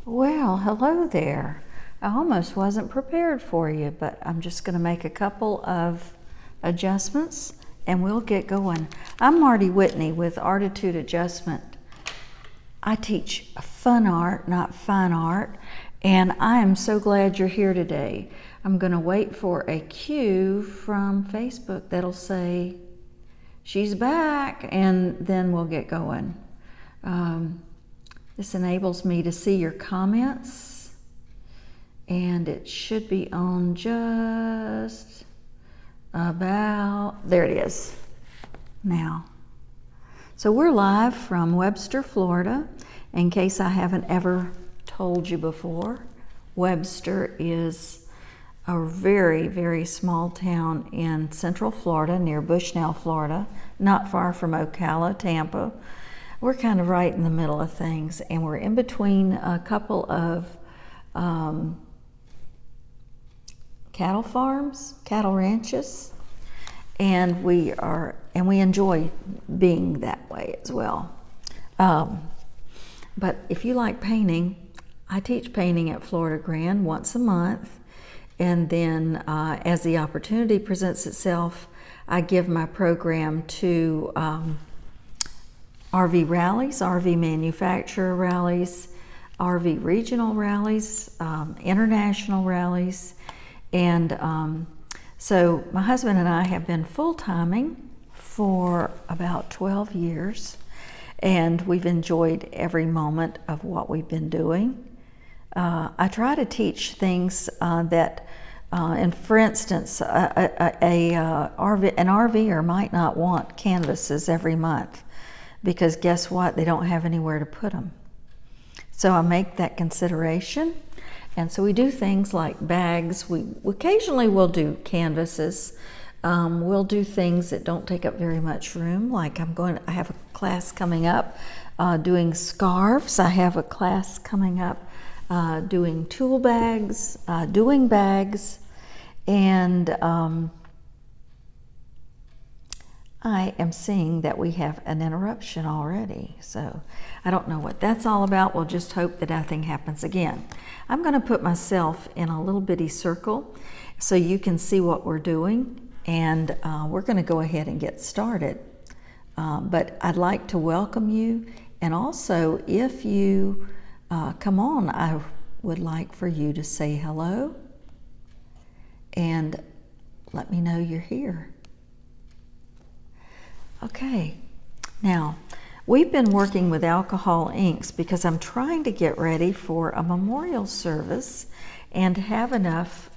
Well, hello there. I almost wasn't prepared for you, but I'm just going to make a couple of adjustments and we'll get going. I'm Marty Whitney with ARTitude Adjustment. I teach fun art, not fine art, and I am so glad you're here today. I'm going to wait for a cue from Facebook that'll say, "She's back," and then we'll get going. This enables me to see your comments, and it should be on just about, there it is now. So we're live from Webster, Florida. In case I haven't ever told you before, Webster is a very, very small town in Central Florida near Bushnell, Florida, not far from Ocala, Tampa. We're kind of right in the middle of things, and we're in between a couple of cattle farms, cattle ranches, and we enjoy being that way as well. But if you like painting, I teach painting at Florida Grand once a month, and then as the opportunity presents itself, I give my program to RV rallies, RV manufacturer rallies, RV regional rallies, international rallies. And so my husband and I have been full-timing for about 12 years, and we've enjoyed every moment of what we've been doing. I try to teach things and for instance, an RVer might not want canvases every month, because guess what? They don't have anywhere to put them. So I make that consideration. And so we do things like bags. We occasionally will do canvases. We'll do things that don't take up very much room. Like I have a class coming up doing scarves. I have a class coming up doing tool bags, doing bags, and I am seeing that we have an interruption already, so I don't know what that's all about. We'll just hope that nothing happens again. I'm going to put myself in a little bitty circle so you can see what we're doing, and we're going to go ahead and get started. But I'd like to welcome you, and also if you come on, I would like for you to say hello and let me know you're here. Okay, now we've been working with alcohol inks because I'm trying to get ready for a memorial service and have enough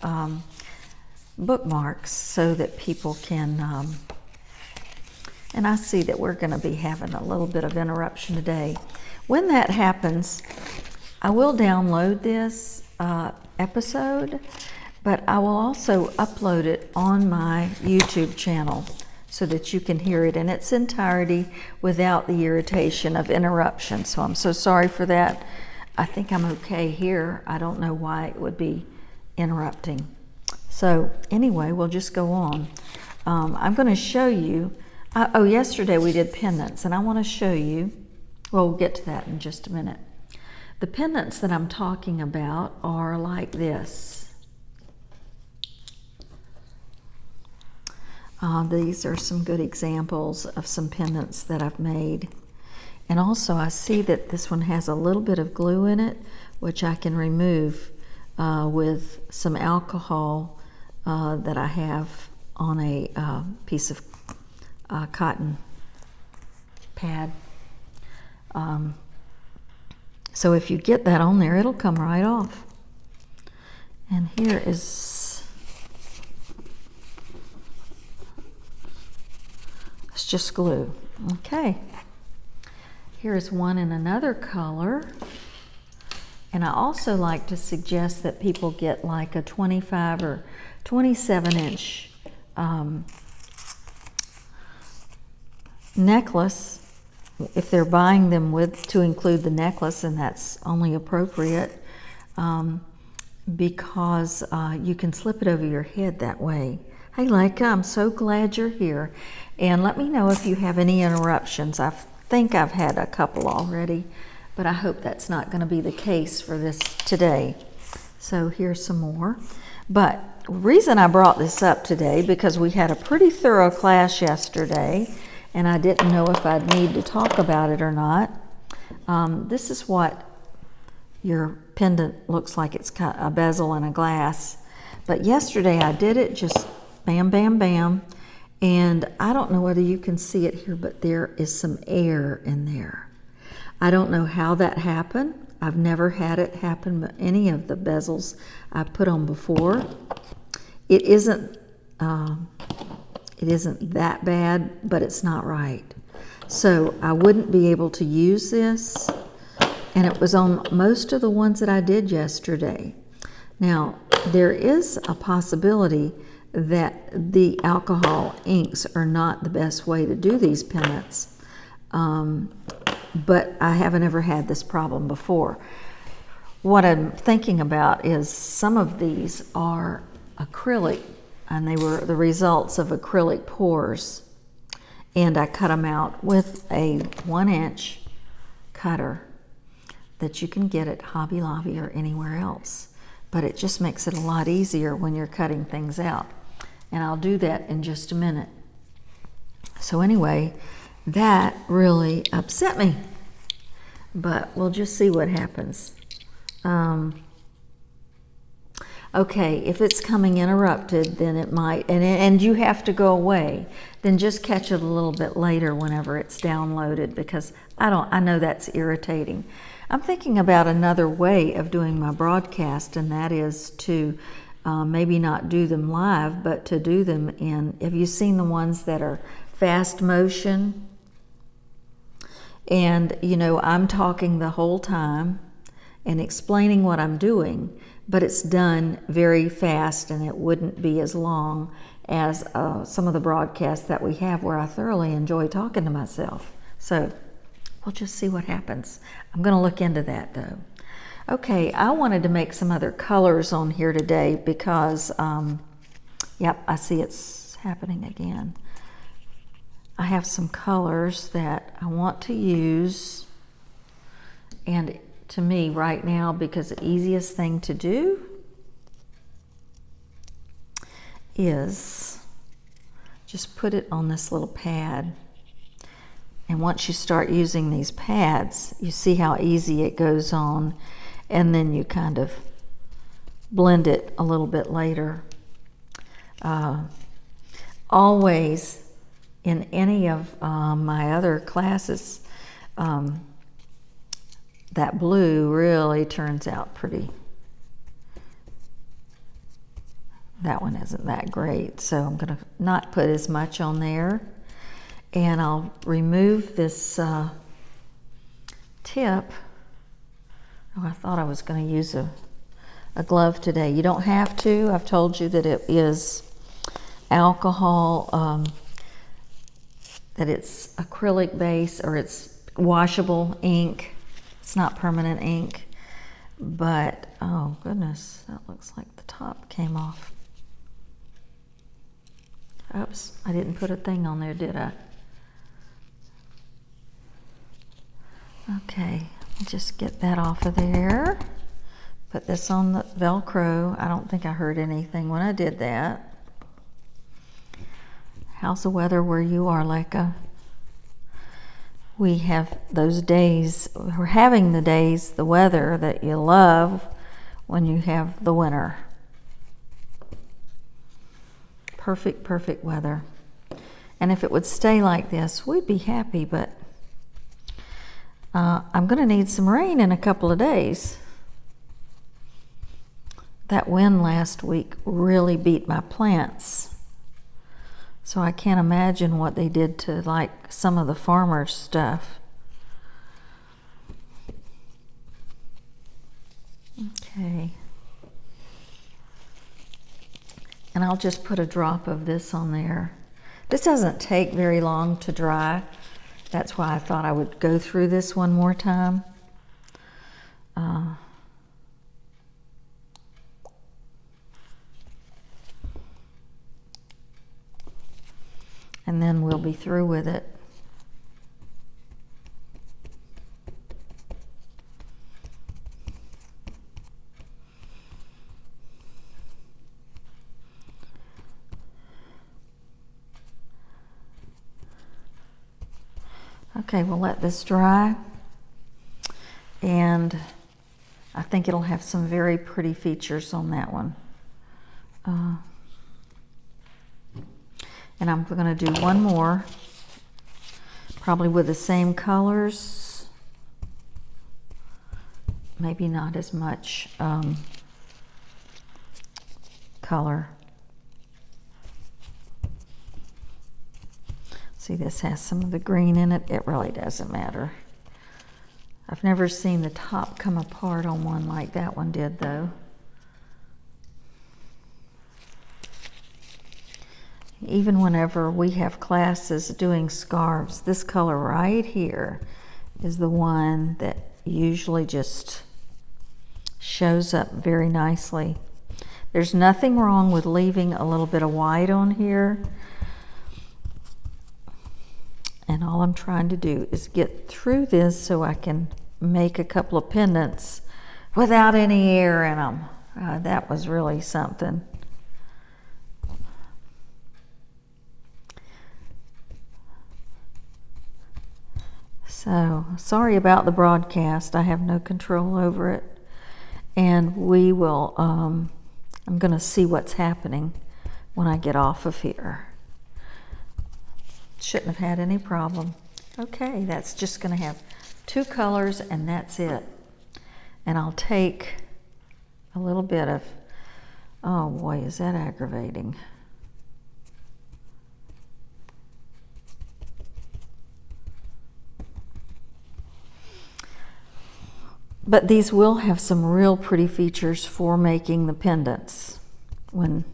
bookmarks so that people can, and I see that we're going to be having a little bit of interruption today. When that happens, I will download this episode, but I will also upload it on my YouTube channel so that you can hear it in its entirety without the irritation of interruption. So I'm so sorry for that. I think I'm okay here. I don't know why it would be interrupting. So anyway, we'll just go on. I'm going to show you, yesterday we did pendants, and I want to show you, well, we'll get to that in just a minute. The pendants that I'm talking about are like this. These are some good examples of some pendants that I've made. And also I see that this one has a little bit of glue in it, which I can remove with some alcohol that I have on a piece of cotton pad. So if you get that on there, it'll come right off. And here is, it's just glue. Okay. Here's one in another color. And I also like to suggest that people get like a 25 or 27 inch necklace. If they're buying them to include the necklace, and that's only appropriate because you can slip it over your head that way. Hey Leica, I'm so glad you're here. And let me know if you have any interruptions. I think I've had a couple already. but I hope that's not going to be the case for this today. So here's some more. But the reason I brought this up today, because we had a pretty thorough class yesterday, and I didn't know if I'd need to talk about it or not. This is what your pendant looks like. It's got a bezel and a glass. But yesterday I did it just bam, bam, bam. And I don't know whether you can see it here, but there is some air in there. I don't know how that happened. I've never had it happen with any of the bezels I've put on before. It isn't that bad, but it's not right. So I wouldn't be able to use this, and it was on most of the ones that I did yesterday. Now, there is a possibility that the alcohol inks are not the best way to do these pendants, but I haven't ever had this problem before. What I'm thinking about is some of these are acrylic, and they were the results of acrylic pours, and I cut them out with a 1-inch cutter that you can get at Hobby Lobby or anywhere else. But it just makes it a lot easier when you're cutting things out. And I'll do that in just a minute. So anyway, that really upset me. But we'll just see what happens. Okay, if it's coming interrupted, then it might, and you have to go away, then just catch it a little bit later whenever it's downloaded, because I know that's irritating. I'm thinking about another way of doing my broadcast, and that is to maybe not do them live, but to do them in, have you seen the ones that are fast motion? And, you know, I'm talking the whole time and explaining what I'm doing, but it's done very fast, and it wouldn't be as long as some of the broadcasts that we have where I thoroughly enjoy talking to myself. So we'll just see what happens. I'm going to look into that though. Okay, I wanted to make some other colors on here today because, yep, I see it's happening again. I have some colors that I want to use, and to me right now, because the easiest thing to do is just put it on this little pad. And once you start using these pads, you see how easy it goes on, and then you kind of blend it a little bit later. Always in any of my other classes, that blue really turns out pretty. That one isn't that great, so I'm going to not put as much on there. And I'll remove this tip. Oh, I thought I was going to use a glove today. You don't have to. I've told you that it is alcohol, that it's acrylic base, or it's washable ink. It's not permanent ink. But, oh goodness, that looks like the top came off. Oops, I didn't put a thing on there, did I? Okay, just get that off of there. Put this on the Velcro. I don't think I heard anything when I did that. How's the weather where you are, Leica? We have those days, we're having the days, the weather that you love when you have the winter. Perfect, perfect weather. And if it would stay like this, we'd be happy, but I'm going to need some rain in a couple of days. That wind last week really beat my plants. So I can't imagine what they did to, like, some of the farmers' stuff. Okay. And I'll just put a drop of this on there. This doesn't take very long to dry. That's why I thought I would go through this one more time. And then we'll be through with it. Okay, we'll let this dry. And I think it'll have some very pretty features on that one. And I'm going to do one more, probably with the same colors. Maybe not as much color. See, this has some of the green in it. It really doesn't matter. I've never seen the top come apart on one like that one did, though. Even whenever we have classes doing scarves, this color right here is the one that usually just shows up very nicely. There's nothing wrong with leaving a little bit of white on here. And all I'm trying to do is get through this so I can make a couple of pendants without any air in them. That was really something. So, sorry about the broadcast. I have no control over it. And we will, I'm going to see what's happening when I get off of here. Shouldn't have had any problem. Okay, that's just going to have 2 colors and that's it. And I'll take a little bit of, oh boy, is that aggravating. But these will have some real pretty features for making the pendants when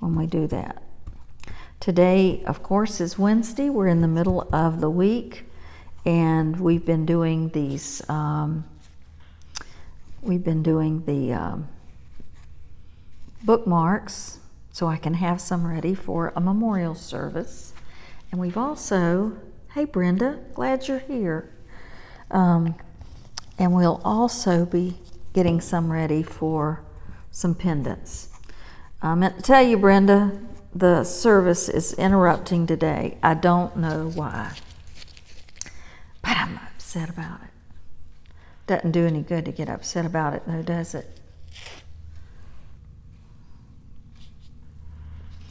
we do that. Today, of course, is Wednesday. We're in the middle of the week, and we've been doing these. We've been doing the bookmarks, so I can have some ready for a memorial service. And we've also, hey Brenda, glad you're here. And we'll also be getting some ready for some pendants. I meant to tell you, Brenda, the service is interrupting today. I don't know why, but I'm upset about it. Doesn't do any good to get upset about it, though, does it?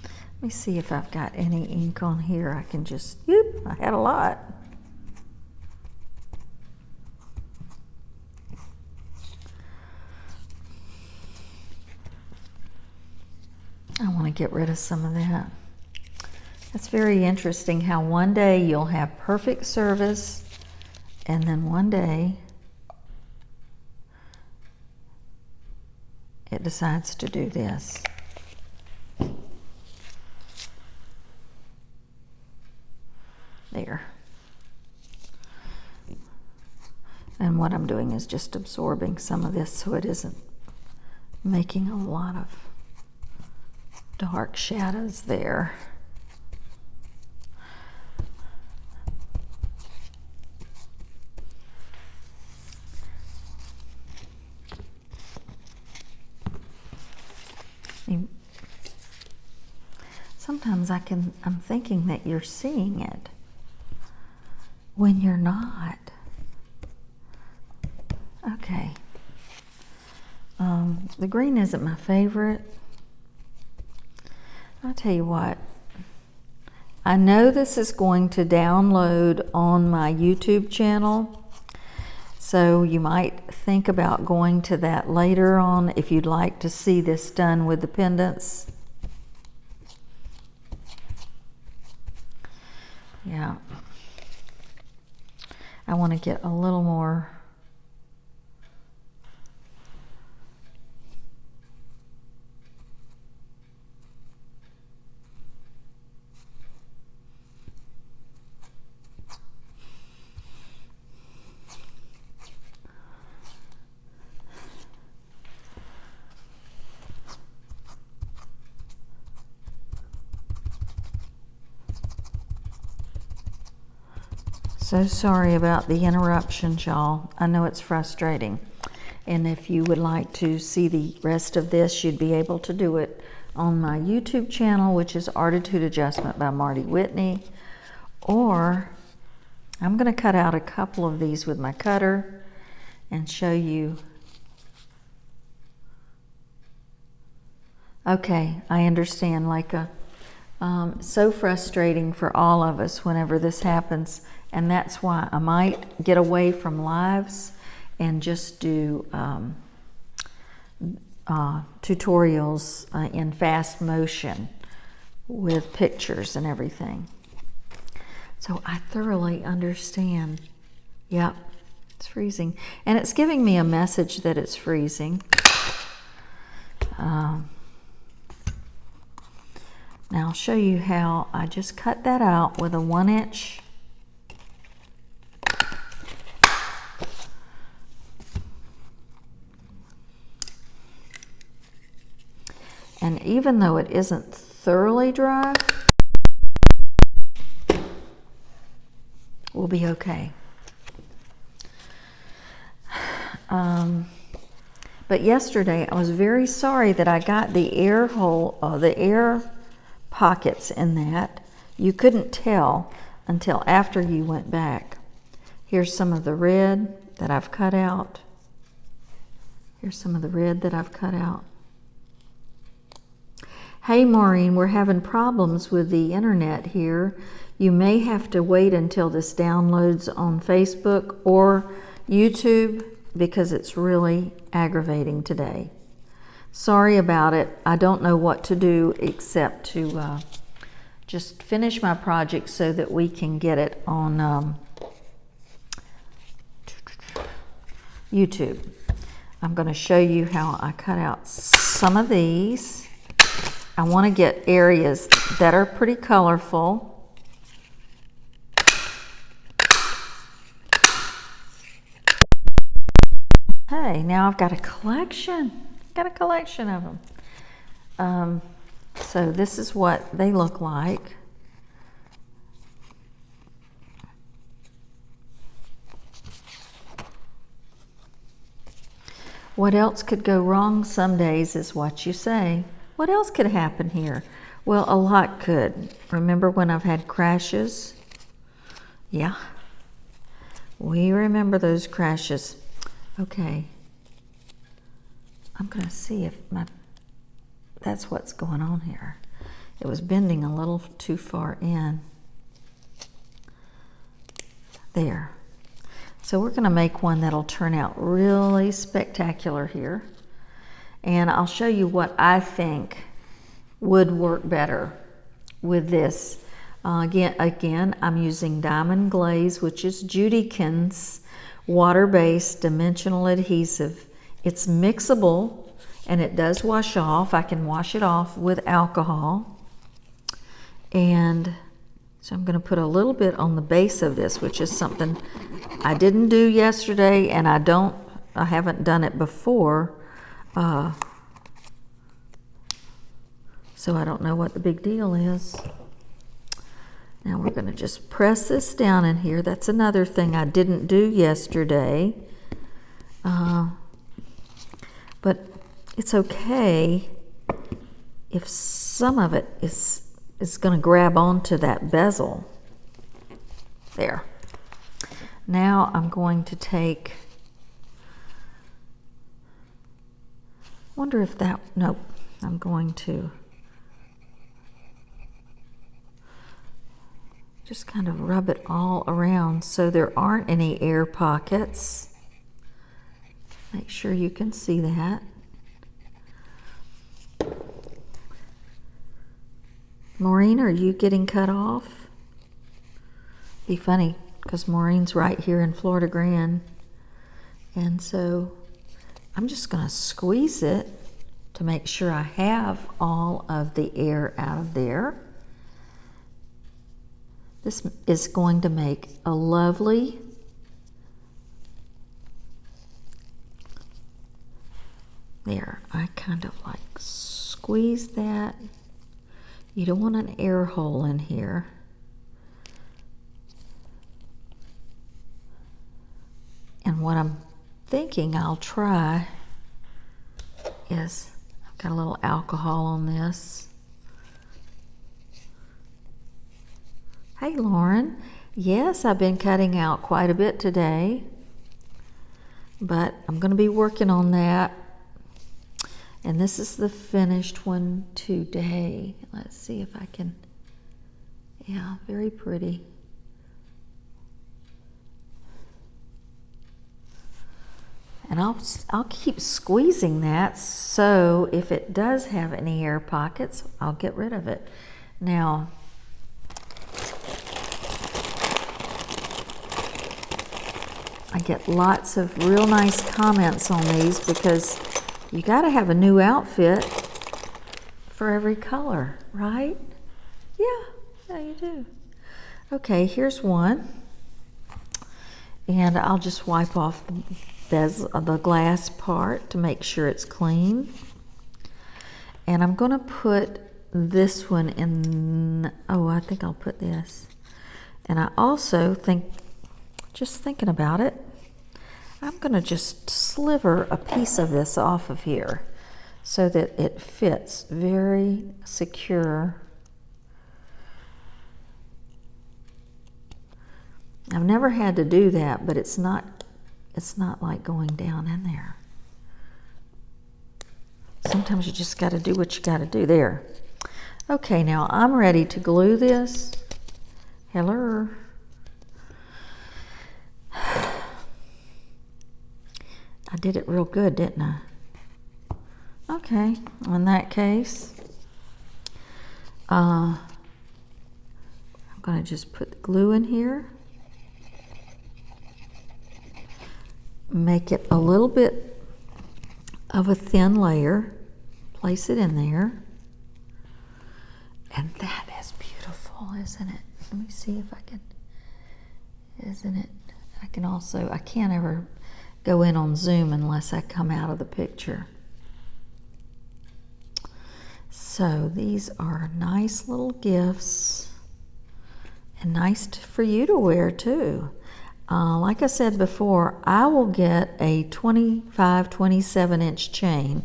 Let me see if I've got any ink on here. I can just, I had a lot. I want to get rid of some of that. It's very interesting how one day you'll have perfect service, and then one day it decides to do this. There. And what I'm doing is just absorbing some of this so it isn't making a lot of dark shadows there. Sometimes I'm thinking that you're seeing it when you're not. Okay. The green isn't my favorite. I'll tell you what, I know this is going to download on my YouTube channel, so you might think about going to that later on if you'd like to see this done with the pendants. Yeah, I want to get a little more. So sorry about the interruptions, y'all. I know it's frustrating. And if you would like to see the rest of this, you'd be able to do it on my YouTube channel, which is ARTitude Adjustment by Marty Whitney. Or I'm going to cut out a couple of these with my cutter and show you. Okay, I understand, like so frustrating for all of us whenever this happens, and that's why I might get away from lives and just do tutorials in fast motion with pictures and everything. So I thoroughly understand. Yep, it's freezing. And it's giving me a message that it's freezing. Now I'll show you how I just cut that out with a 1-inch. And even though it isn't thoroughly dry, we'll be okay. But yesterday I was very sorry that I got the air hole, the air pockets in that. You couldn't tell until after you went back. Here's some of the red that I've cut out. Here's some of the red that I've cut out. Hey Maureen, we're having problems with the internet here. You may have to wait until this downloads on Facebook or YouTube because it's really aggravating today. Sorry about it. I don't know what to do except to just finish my project so that we can get it on YouTube. I'm going to show you how I cut out some of these. I want to get areas that are pretty colorful. Hey, now I've got a collection. Got a collection of them. So this is what they look like. What else could go wrong some days is what you say. What else could happen here? Well, a lot could. Remember when I've had crashes? Yeah. We remember those crashes. Okay. I'm going to see if that's what's going on here. It was bending a little too far in. There. So we're going to make one that'll turn out really spectacular here. And I'll show you what I think would work better with this. Again, I'm using Diamond Glaze, which is Judykins water-based dimensional adhesive. It's mixable and it does wash off. I can wash it off with alcohol. And so I'm going to put a little bit on the base of this, which is something I didn't do yesterday, and I haven't done it before. So I don't know what the big deal is. Now we're going to just press this down in here. That's another thing I didn't do yesterday. But it's okay if some of it is going to grab onto that bezel. There. Now I'm going to take, wonder if that, nope, I'm going to just kind of rub it all around so there aren't any air pockets. Make sure you can see that. Maureen, are you getting cut off? Be funny, because Maureen's right here in Florida Grand. And so I'm just going to squeeze it to make sure I have all of the air out of there. This is going to make a lovely there. I kind of like squeeze that. You don't want an air hole in here. And what I'm thinking I'll try is, I've got a little alcohol on this. Hey Lauren, Yes, I've been cutting out quite a bit today, but I'm going to be working on that. And this is the finished one today. Let's see if I can, yeah, very pretty. And I'll keep squeezing that, so if it does have any air pockets, I'll get rid of it. Now, I get lots of real nice comments on these because you got to have a new outfit for every color, right? Yeah, you do. Okay, here's one. And I'll just wipe off the glass part to make sure it's clean. And I'm going to put this one in, oh, I think I'll put this. And I also think, just thinking about it, I'm going to just sliver a piece of this off of here so that it fits very secure. I've never had to do that, but it's not like going down in there. Sometimes you just got to do what you got to do there. Okay, now I'm ready to glue this. Hello. I did it real good, didn't I? Okay, in that case, I'm going to just put the glue in here. Make it a little bit of a thin layer. Place it in there. And that is beautiful, isn't it? Let me see if I can, isn't it? I can also, I can't ever go in on Zoom unless I come out of the picture. So these are nice little gifts and nice for you to wear too. Like I said before, I will get a 25, 27 inch chain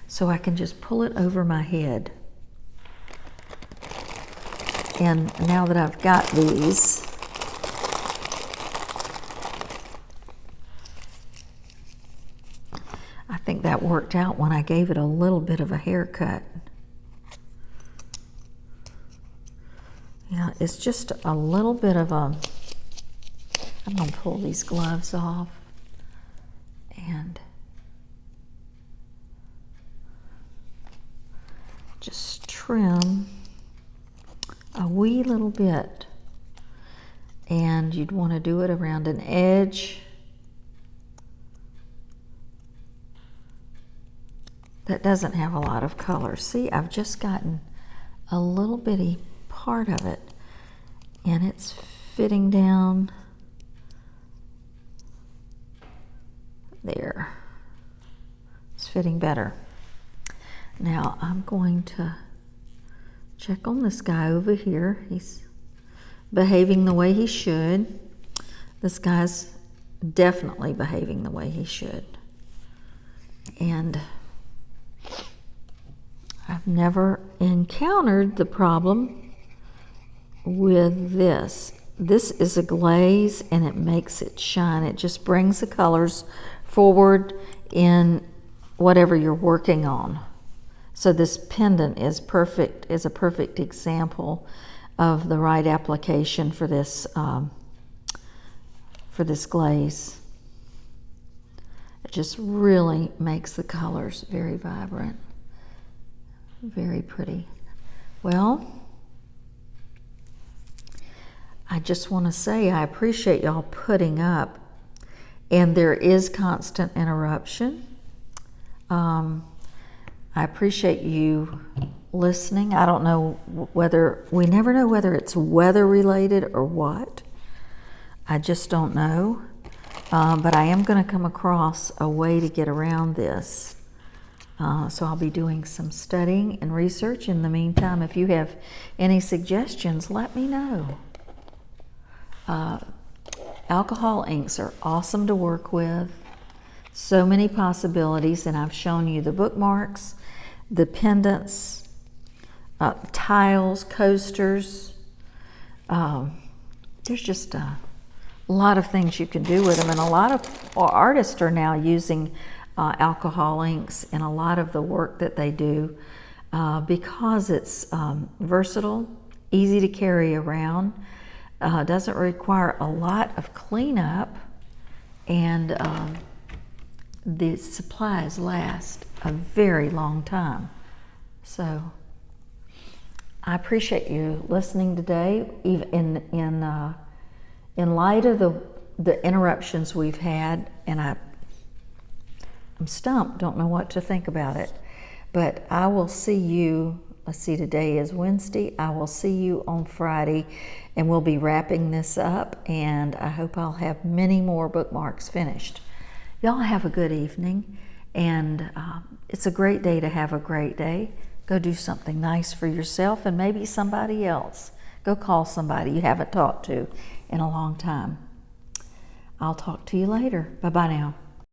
so I can just pull it over my head. And now that I've got these, I think that worked out when I gave it a little bit of a haircut. Yeah, it's just a little bit of a, I'm going to pull these gloves off and just trim a wee little bit. And you'd want to do it around an edge that doesn't have a lot of color. See, I've just gotten a little bitty part of it and it's fitting down there. It's fitting better. Now I'm going to check on this guy over here. He's behaving the way he should. This guy's definitely behaving the way he should. And I've never encountered the problem with this. This is a glaze and it makes it shine. It just brings the colors forward in whatever you're working on. So this pendant is perfect, is a perfect example of the right application for this glaze. It just really makes the colors very vibrant, very pretty. Well, I just want to say I appreciate y'all putting up, and there is constant interruption. I appreciate you listening. I don't know whether, we never know whether it's weather related or what. I just don't know. But I am going to come across a way to get around this. So I'll be doing some studying and research. In the meantime, if you have any suggestions, let me know. Alcohol inks are awesome to work with. So many possibilities, and I've shown you the bookmarks, the pendants, tiles, coasters, there's just a lot of things you can do with them, and a lot of artists are now using alcohol inks in a lot of the work that they do because it's versatile, easy to carry around, doesn't require a lot of cleanup, and the supplies last a very long time. So I appreciate you listening today, even in light of the interruptions we've had, and I'm stumped, don't know what to think about it. But I will see you, let's see, today is Wednesday. I will see you on Friday, and we'll be wrapping this up, and I hope I'll have many more bookmarks finished. Y'all have a good evening, and it's a great day to have a great day. Go do something nice for yourself and maybe somebody else. Go call somebody you haven't talked to in a long time. I'll talk to you later. Bye-bye now.